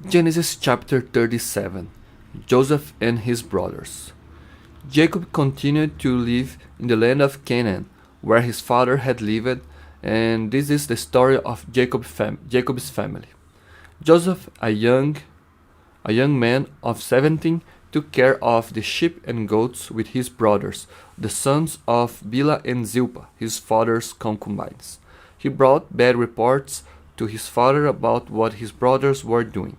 Genesis chapter 37. Joseph and his brothers. Jacob continued to live in the land of Canaan, where his father had lived, and this is the story of Jacob's family. Joseph, a young man of 17, took care of the sheep and goats with his brothers, the sons of Bilhah and Zilpah, his father's concubines. He brought bad reports to his father about what his brothers were doing.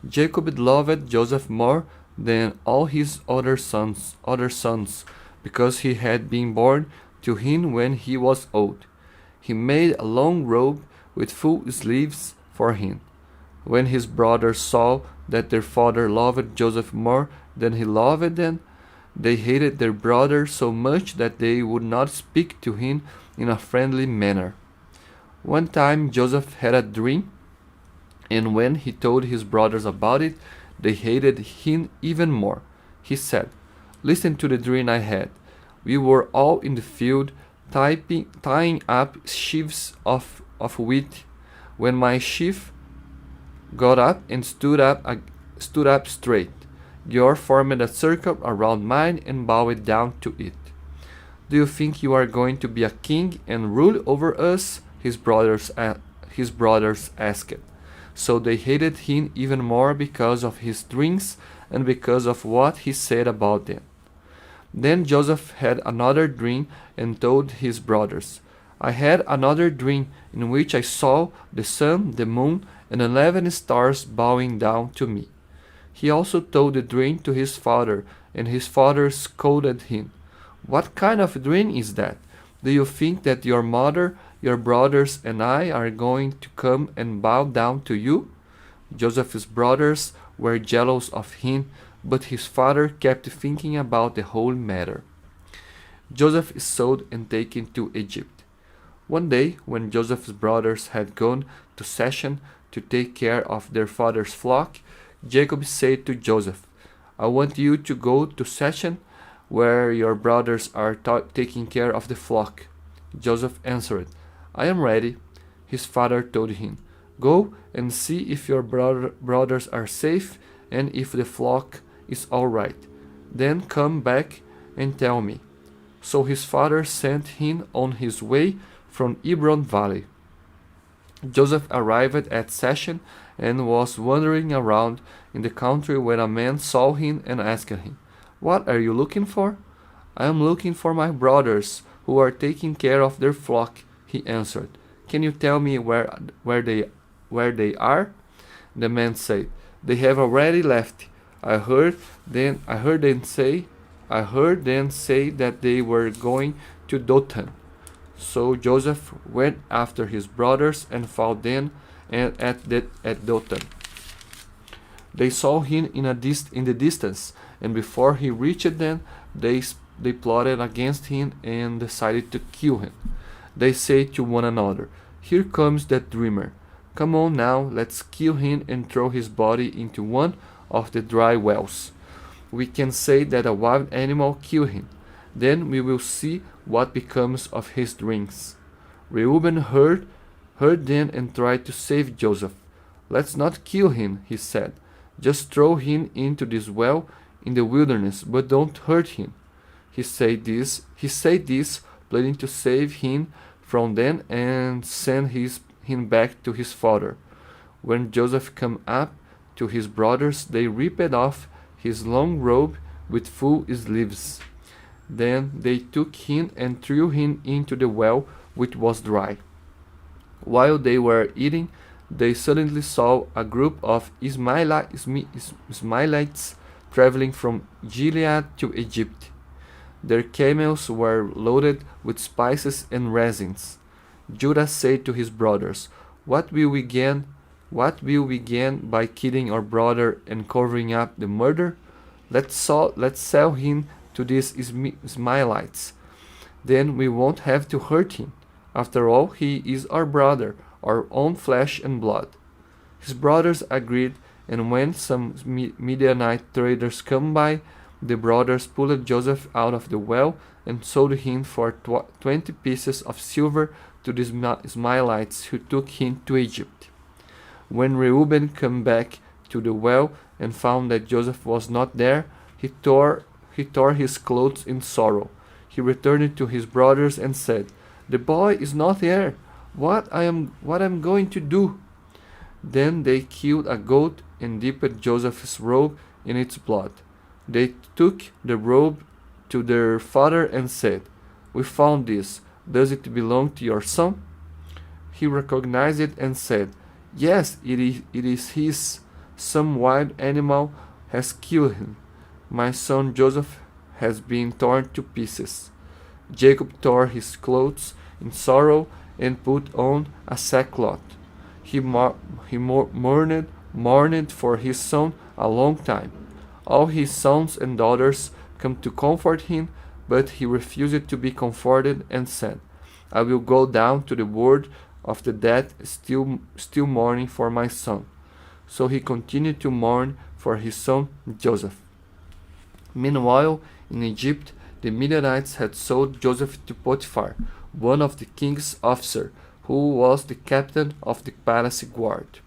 Jacob loved Joseph more than all his other sons, because he had been born to him when he was old. He made a long robe with full sleeves for him. When his brothers saw that their father loved Joseph more than he loved them, they hated their brother so much that they would not speak to him in a friendly manner. One time Joseph had a dream, and when he told his brothers about it, they hated him even more. He said, "Listen to the dream I had. We were all in the field tying up sheaves of wheat, when my sheaf got up and stood up straight. Yours formed a circle around mine and bowed down to it. Do you think you are going to be a king and rule over us?" His brothers asked. So they hated him even more because of his dreams and because of what he said about them. Then Joseph had another dream and told his brothers, "I had another dream in which I saw the sun, the moon, and 11 stars bowing down to me." He also told the dream to his father, and his father scolded him. "What kind of dream is that? Do you think that your mother, your brothers, and I are going to come and bow down to you?" Joseph's brothers were jealous of him, but his father kept thinking about the whole matter. Joseph is sold and taken to Egypt. One day, when Joseph's brothers had gone to Shechem to take care of their father's flock, Jacob said to Joseph, "I want you to go to Shechem, where your brothers are taking care of the flock." Joseph answered, "I am ready." His father told him, "Go and see if your brothers are safe and if the flock is all right. Then come back and tell me." So his father sent him on his way from Hebron Valley. Joseph arrived at Shechem and was wandering around in the country when a man saw him and asked him, "What are you looking for?" "I am looking for my brothers, who are taking care of their flock," he answered. "Can you tell me where they are?" The man said, "They have already left. I heard them say that they were going to Dothan." So Joseph went after his brothers and found them at Dothan. They saw him in the distance, and before he reached them, they plotted against him and decided to kill him. They said to one another, "Here comes that dreamer. Come on now, let's kill him and throw his body into one of the dry wells. We can say that a wild animal killed him. Then we will see what becomes of his dreams." Reuben heard them and tried to save Joseph. "Let's not kill him," he said. "Just throw him into this well in the wilderness, but don't hurt him." He said this, planning to save him from them and send him back to his father. When Joseph came up to his brothers, they ripped off his long robe with full sleeves. Then they took him and threw him into the well, which was dry. While they were eating, they suddenly saw a group of Ishmaelites traveling from Gilead to Egypt. Their camels were loaded with spices and resins. Judah said to his brothers, What will we gain by killing our brother and covering up the murder? Let's sell him to these Ishmaelites. Then we won't have to hurt him. After all, he is our brother, our own flesh and blood." His brothers agreed, and when some Midianite traders came by, the brothers pulled Joseph out of the well and sold him for 20 pieces of silver to the Ishmaelites, who took him to Egypt. When Reuben came back to the well and found that Joseph was not there, he tore his clothes in sorrow. He returned to his brothers and said, "The boy is not here. What am going to do?" Then they killed a goat and dipped Joseph's robe in its blood. They took the robe to their father and said, "We found this. Does it belong to your son?" He recognized it and said, "Yes, it is his. Some wild animal has killed him. My son Joseph has been torn to pieces." Jacob tore his clothes in sorrow and put on a sackcloth. He mourned for his son a long time. All his sons and daughters came to comfort him, but he refused to be comforted and said, "I will go down to the world of the dead, still mourning for my son." So he continued to mourn for his son Joseph. Meanwhile, in Egypt, the Midianites had sold Joseph to Potiphar, one of the king's officers, who was the captain of the palace guard.